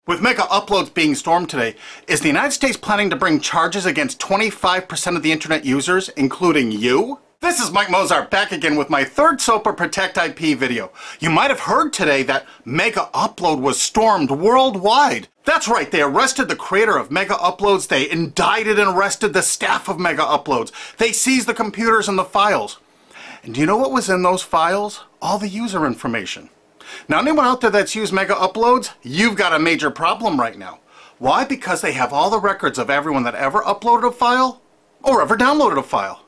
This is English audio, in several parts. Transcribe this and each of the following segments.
With MegaUploads being stormed today, is the United States planning to bring charges against 25% of the internet users, including you? This is Mike Mozart back again with my third SOPA Protect IP video. You might have heard today that MegaUpload was stormed worldwide. That's right, they arrested the creator of MegaUploads, they indicted and arrested the staff of MegaUploads, they seized the computers and the files. And do you know what was in those files? All the user information. Now anyone out there that's used MegaUploads, you've got a major problem right now. Why? Because they have all the records of everyone that ever uploaded a file or ever downloaded a file.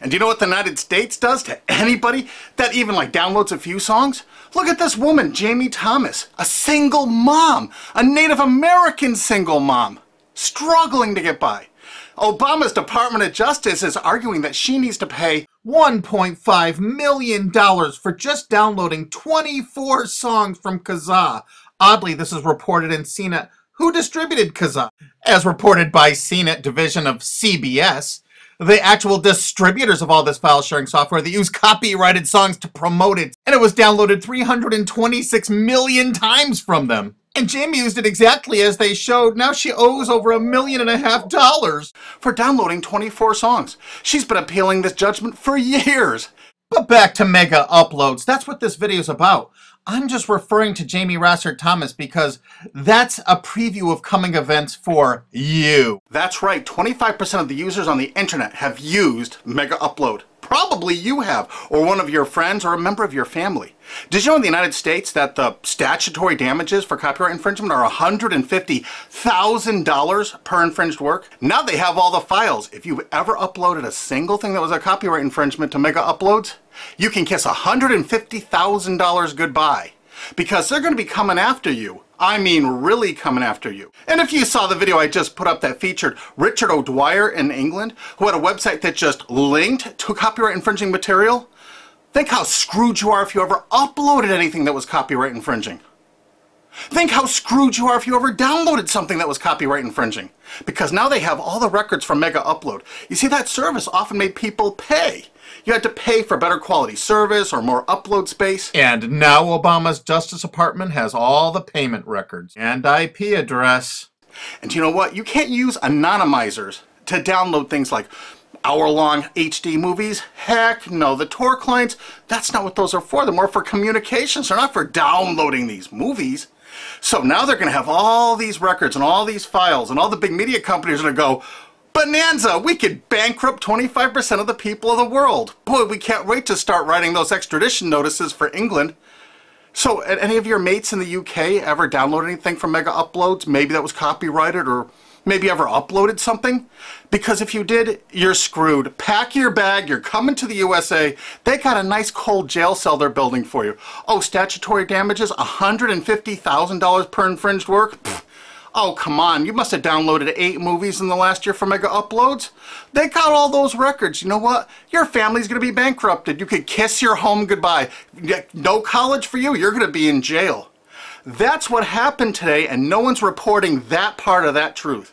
And do you know what the United States does to anybody that even downloads a few songs? Look at this woman, Jamie Thomas, a single mom, a Native American single mom, struggling to get by. Obama's Department of Justice is arguing that she needs to pay $1.5 million for just downloading 24 songs from Kazaa. Oddly, this is reported in CNET. Who distributed Kazaa? As reported by CNET division of CBS, the actual distributors of all this file sharing software that use copyrighted songs to promote it. And it was downloaded 326 million times from them. And Jamie used it exactly as they showed. Now she owes over $1.5 million for downloading 24 songs. She's been appealing this judgment for years. But back to MegaUploads. That's what this video is about. I'm just referring to Jamie Rossert Thomas because that's a preview of coming events for you. That's right, 25% of the users on the internet have used MegaUpload. Probably you have, or one of your friends, or a member of your family. Did you know in the United States that the statutory damages for copyright infringement are $150,000 per infringed work? Now they have all the files. If you've ever uploaded a single thing that was a copyright infringement to MegaUploads, you can kiss $150,000 goodbye. Because they're going to be coming after you. I mean really coming after you. And if you saw the video I just put up that featured Richard O'Dwyer in England, who had a website that just linked to copyright infringing material, think how screwed you are if you ever uploaded anything that was copyright infringing. Think how screwed you are if you ever downloaded something that was copyright infringing. Because now they have all the records from MegaUpload. You see, that service often made people pay. You had to pay for better quality service or more upload space. And now Obama's Justice Department has all the payment records and IP address. And you know what? You can't use anonymizers to download things like hour-long HD movies. Heck no, the Tor clients, that's not what those are for. They're more for communications. They're not for downloading these movies. So now they're going to have all these records and all these files, and all the big media companies are going to go, bonanza, we could bankrupt 25% of the people of the world. Boy, we can't wait to start writing those extradition notices for England. So, any of your mates in the UK ever download anything from MegaUploads? Maybe that was copyrighted, or maybe ever uploaded something? Because if you did, you're screwed. Pack your bag, you're coming to the USA. They got a nice cold jail cell they're building for you. Oh, statutory damages, $150,000 per infringed work? Pfft. Oh, come on, you must have downloaded 8 movies in the last year for MegaUploads. They got all those records. You know what? Your family's going to be bankrupted. You could kiss your home goodbye. No college for you. You're going to be in jail. That's what happened today, and no one's reporting that part of that truth.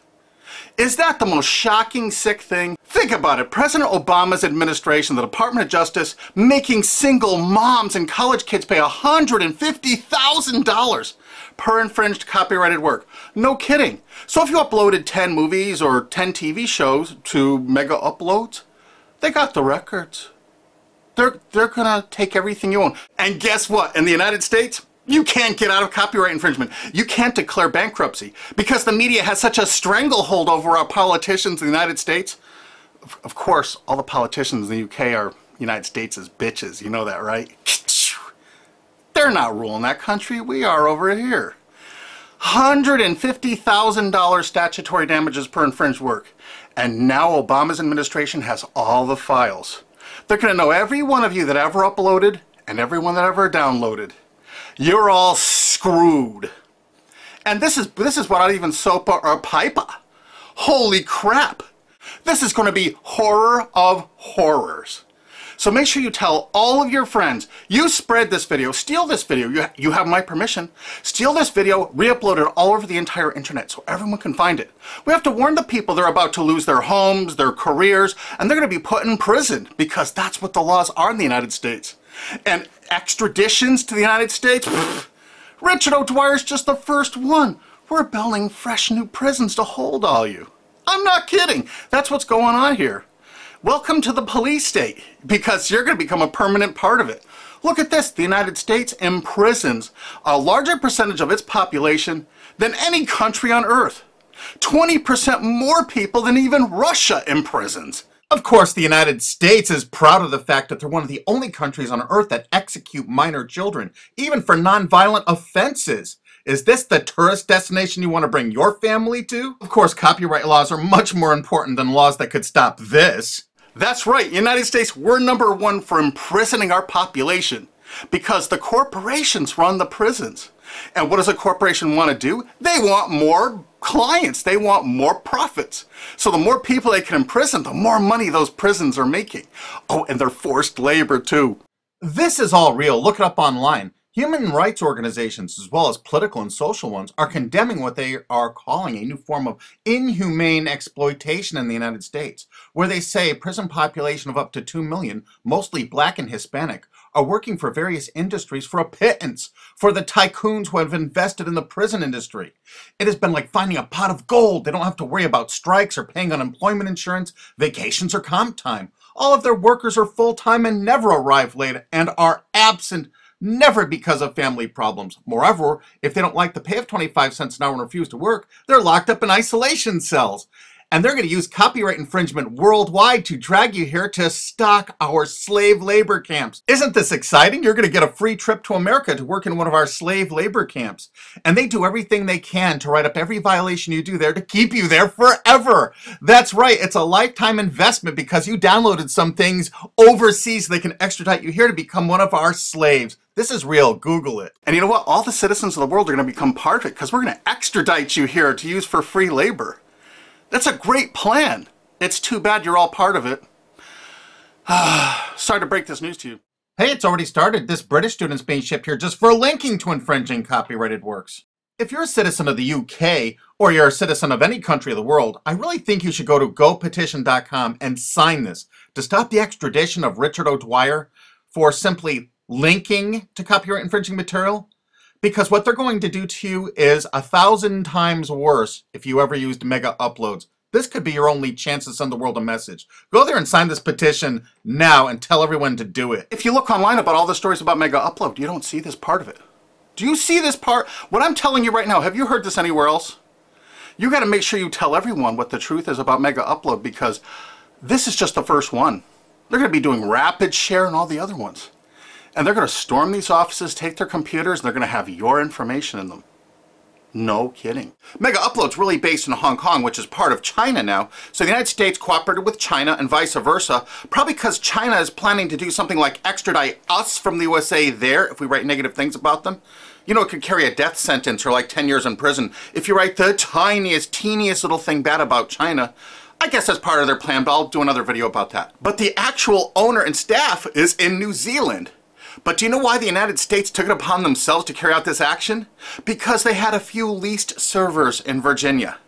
Is that the most shocking, sick thing? Think about it. President Obama's administration, the Department of Justice, making single moms and college kids pay $150,000 per infringed copyrighted work. No kidding. So if you uploaded 10 movies or 10 TV shows to MegaUploads, they got the records. They're gonna take everything you own. And guess what? In the United States, you can't get out of copyright infringement. You can't declare bankruptcy because the media has such a stranglehold over our politicians in the United States. Of course, all the politicians in the UK are United States' bitches. You know that, right? They're not ruling that country. We are over here. $150,000 statutory damages per infringed work. And now Obama's administration has all the files. They're going to know every one of you that ever uploaded and everyone that ever downloaded. You're all screwed. And this is without even SOPA or PIPA. Holy crap. This is going to be horror of horrors. So make sure you tell all of your friends, you spread this video, steal this video, you have my permission, steal this video, re-upload it all over the entire internet so everyone can find it. We have to warn the people they're about to lose their homes, their careers, and they're going to be put in prison because that's what the laws are in the United States. And extraditions to the United States? Pfft, Richard O'Dwyer's just the first one. we're building fresh new prisons to hold all you. I'm not kidding. That's what's going on here. Welcome to the police state, because you're going to become a permanent part of it. Look at this. The United States imprisons a larger percentage of its population than any country on earth. 20% more people than even Russia imprisons. Of course, the United States is proud of the fact that they're one of the only countries on earth that execute minor children, even for nonviolent offenses. Is this the tourist destination you want to bring your family to? Of course, copyright laws are much more important than laws that could stop this. That's right, United States, we're #1 for imprisoning our population because the corporations run the prisons. And what does a corporation want to do? They want more clients. They want more profits. So the more people they can imprison, the more money those prisons are making. Oh, and they're forced labor too. This is all real. Look it up online. Human rights organizations, as well as political and social ones, are condemning what they are calling a new form of inhumane exploitation in the United States, where they say a prison population of up to 2 million, mostly black and Hispanic, are working for various industries for a pittance for the tycoons who have invested in the prison industry. It has been like finding a pot of gold. They don't have to worry about strikes or paying unemployment insurance, vacations, or comp time. All of their workers are full-time and never arrive late and are absent, never because of family problems. Moreover, if they don't like the pay of 25 cents an hour and refuse to work, they're locked up in isolation cells. And they're going to use copyright infringement worldwide to drag you here to stock our slave labor camps. Isn't this exciting? You're going to get a free trip to America to work in one of our slave labor camps. And they do everything they can to write up every violation you do there to keep you there forever. That's right. It's a lifetime investment because you downloaded some things overseas so they can extradite you here to become one of our slaves. This is real. Google it. And you know what? All the citizens of the world are going to become part of it because we're going to extradite you here to use for free labor. That's a great plan. It's too bad you're all part of it. Sorry to break this news to you. Hey, it's already started. This British student's being shipped here just for linking to infringing copyrighted works. If you're a citizen of the UK, or you're a citizen of any country of the world, I really think you should go to gopetition.com and sign this to stop the extradition of Richard O'Dwyer for simply linking to copyright infringing material. Because what they're going to do to you is 1,000 times worse if you ever used MegaUploads. This could be your only chance to send the world a message. Go there and sign this petition now and tell everyone to do it. If you look online about all the stories about MegaUpload, you don't see this part of it. Do you see this part? What I'm telling you right now, have you heard this anywhere else? You got to make sure you tell everyone what the truth is about MegaUpload because this is just the first one. They're going to be doing rapid share and all the other ones. And they're going to storm these offices, take their computers, and they're going to have your information in them. No kidding. MegaUpload's really based in Hong Kong, which is part of China now. So the United States cooperated with China and vice versa, probably because China is planning to do something like extradite us from the USA there if we write negative things about them. You know, it could carry a death sentence or like 10 years in prison if you write the tiniest, teeniest little thing bad about China. I guess that's part of their plan, but I'll do another video about that. But the actual owner and staff is in New Zealand. But do you know why the United States took it upon themselves to carry out this action? Because they had a few leased servers in Virginia.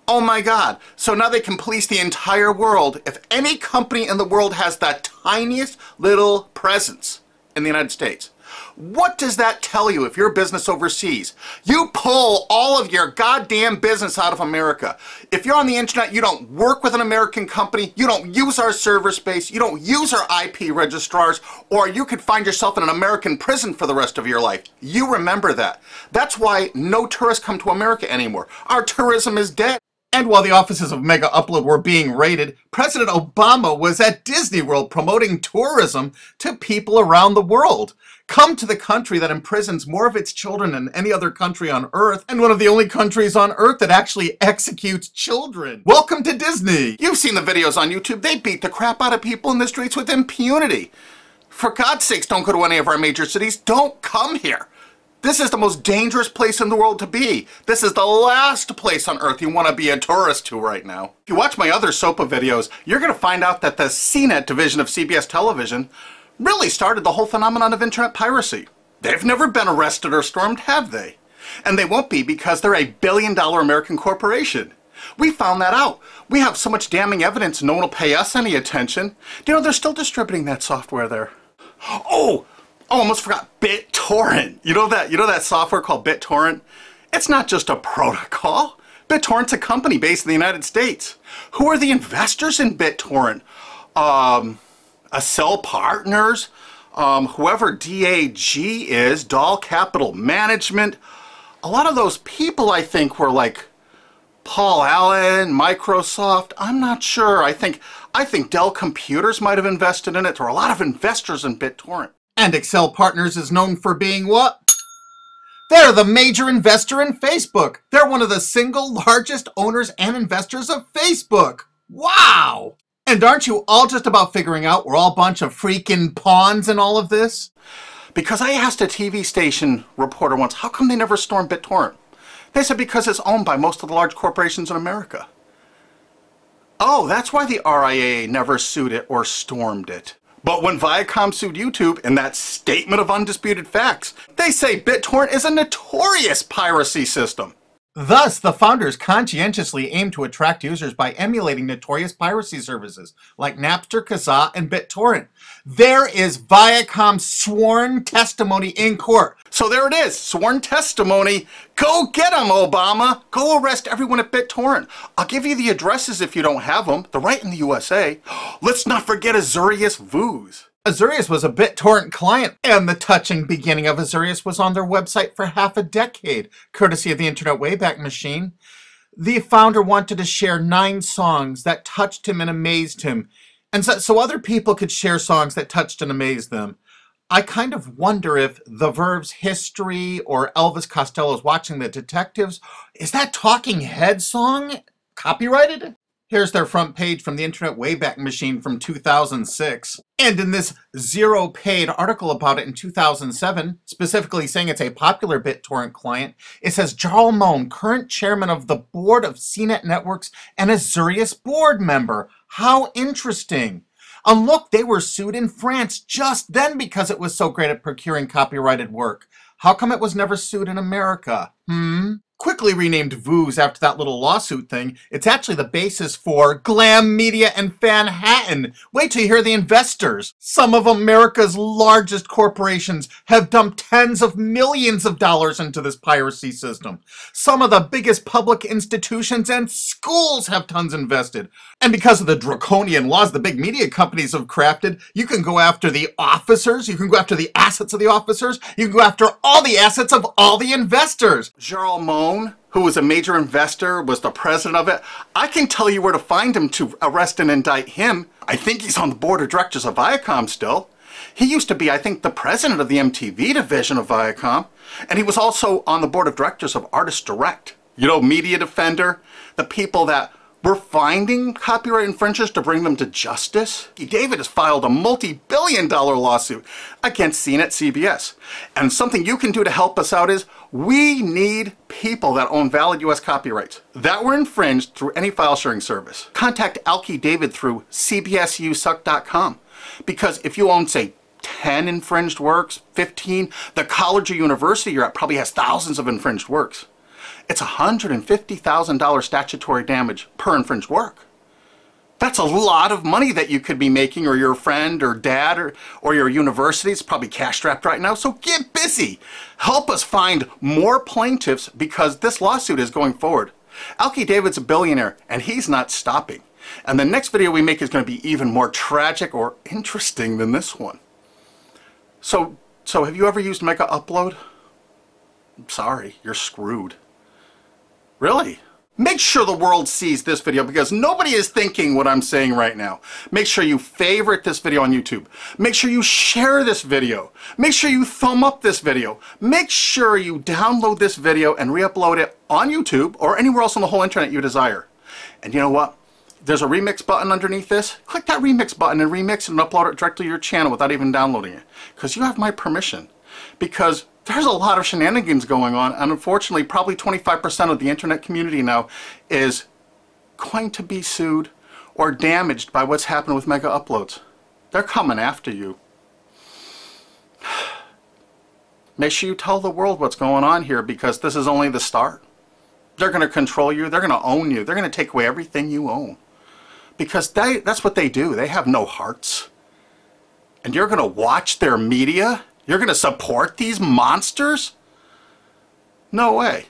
Oh my God. So now they can police the entire world if any company in the world has that tiniest little presence in the United States. What does that tell you if you're a business overseas? You pull all of your goddamn business out of America. If you're on the internet, you don't work with an American company, you don't use our server space, you don't use our IP registrars, or you could find yourself in an American prison for the rest of your life. You remember that. That's why no tourists come to America anymore. Our tourism is dead. And while the offices of MegaUpload were being raided, President Obama was at Disney World promoting tourism to people around the world. Come to the country that imprisons more of its children than any other country on Earth, and one of the only countries on Earth that actually executes children. Welcome to Disney! You've seen the videos on YouTube. They beat the crap out of people in the streets with impunity. For God's sakes, don't go to any of our major cities. Don't come here. This is the most dangerous place in the world to be. This is the last place on earth you want to be a tourist to right now. If you watch my other SOPA videos, you're going to find out that the CNET division of CBS television really started the whole phenomenon of internet piracy. They've never been arrested or stormed, have they? And they won't be because they're a billion-dollar American corporation. We found that out. We have so much damning evidence no one will pay us any attention. You know, they're still distributing that software there. Oh, almost forgot BitTorrent. You know that software called BitTorrent? It's not just a protocol. BitTorrent's a company based in the United States. Who are the investors in BitTorrent? Accel Partners, whoever DAG is, Doll Capital Management. A lot of those people, I think, were like Paul Allen, Microsoft. I'm not sure. I think Dell Computers might have invested in it. There are a lot of investors in BitTorrent. And Accel Partners is known for being what? They're the major investor in Facebook. They're one of the single largest owners and investors of Facebook. Wow! And aren't you all just about figuring out we're all a bunch of freaking pawns in all of this? Because I asked a TV station reporter once, how come they never stormed BitTorrent? They said because it's owned by most of the large corporations in America. Oh, that's why the RIAA never sued it or stormed it. But when Viacom sued YouTube in that statement of undisputed facts, they say BitTorrent is a notorious piracy system. Thus, the founders conscientiously aim to attract users by emulating notorious piracy services like Napster, Kazaa, and BitTorrent. There is Viacom's sworn testimony in court. So there it is, sworn testimony. Go get them, Obama. Go arrest everyone at BitTorrent. I'll give you the addresses if you don't have them. They're right in the USA. Let's not forget Azurius Vooz. Azurius was a BitTorrent client, and the touching beginning of Azurius was on their website for half a decade, courtesy of the Internet Wayback Machine. The founder wanted to share 9 songs that touched him and amazed him, and so other people could share songs that touched and amazed them. I kind of wonder if The Verve's History or Elvis Costello's Watching the Detectives, is that Talking Head song copyrighted? Here's their front page from the Internet Wayback Machine from 2006. And in this zero-paid article about it in 2007, specifically saying it's a popular BitTorrent client, it says, Jarl Moan, current chairman of the board of CNET Networks and Azurius board member. How interesting. And look, they were sued in France just then because it was so great at procuring copyrighted work. How come it was never sued in America? Quickly renamed Vooz after that little lawsuit thing, it's actually the basis for Glam Media and Fanhattan. Wait till you hear the investors. Some of America's largest corporations have dumped tens of millions of dollars into this piracy system. Some of the biggest public institutions and schools have tons invested. And because of the draconian laws the big media companies have crafted, you can go after the officers, you can go after the assets of the officers, you can go after all the assets of all the investors. Jarl Moan, who was a major investor, was the president of it. I can tell you where to find him to arrest and indict him. I think he's on the board of directors of Viacom still. He used to be, I think, the president of the MTV division of Viacom. And he was also on the board of directors of Artist Direct. You know, Media Defender, the people that were finding copyright infringers to bring them to justice. David has filed a multi-billion-dollar lawsuit against CNET CBS. And something you can do to help us out is we need people that own valid US copyrights that were infringed through any file sharing service. Contact Alki David through cbsusuck.com, because if you own, say, 10 infringed works, 15, the college or university you're at probably has thousands of infringed works. It's $150,000 statutory damage per infringed work. That's a lot of money that you could be making, or your friend or dad or your university is probably cash-strapped right now. So get busy. Help us find more plaintiffs, because this lawsuit is going forward. Alki David's a billionaire and he's not stopping. And the next video we make is going to be even more tragic or interesting than this one. So have you ever used MegaUpload? I'm sorry, you're screwed. Really? Make sure the world sees this video, because nobody is thinking what I'm saying right now. Make sure you favorite this video on YouTube. Make sure you share this video. Make sure you thumb up this video. Make sure you download this video and re-upload it on YouTube or anywhere else on the whole internet you desire. And you know what? There's a remix button underneath this. Click that remix button and remix it and upload it directly to your channel without even downloading it, because you have my permission. Because there's a lot of shenanigans going on, and unfortunately probably 25% of the internet community now is going to be sued or damaged by what's happened with MegaUploads. They're coming after you. Make sure you tell the world what's going on here, because this is only the start. They're going to control you. They're going to own you. They're going to take away everything you own. Because that's what they do. They have no hearts. And you're going to watch their media? You're going to support these monsters? No way.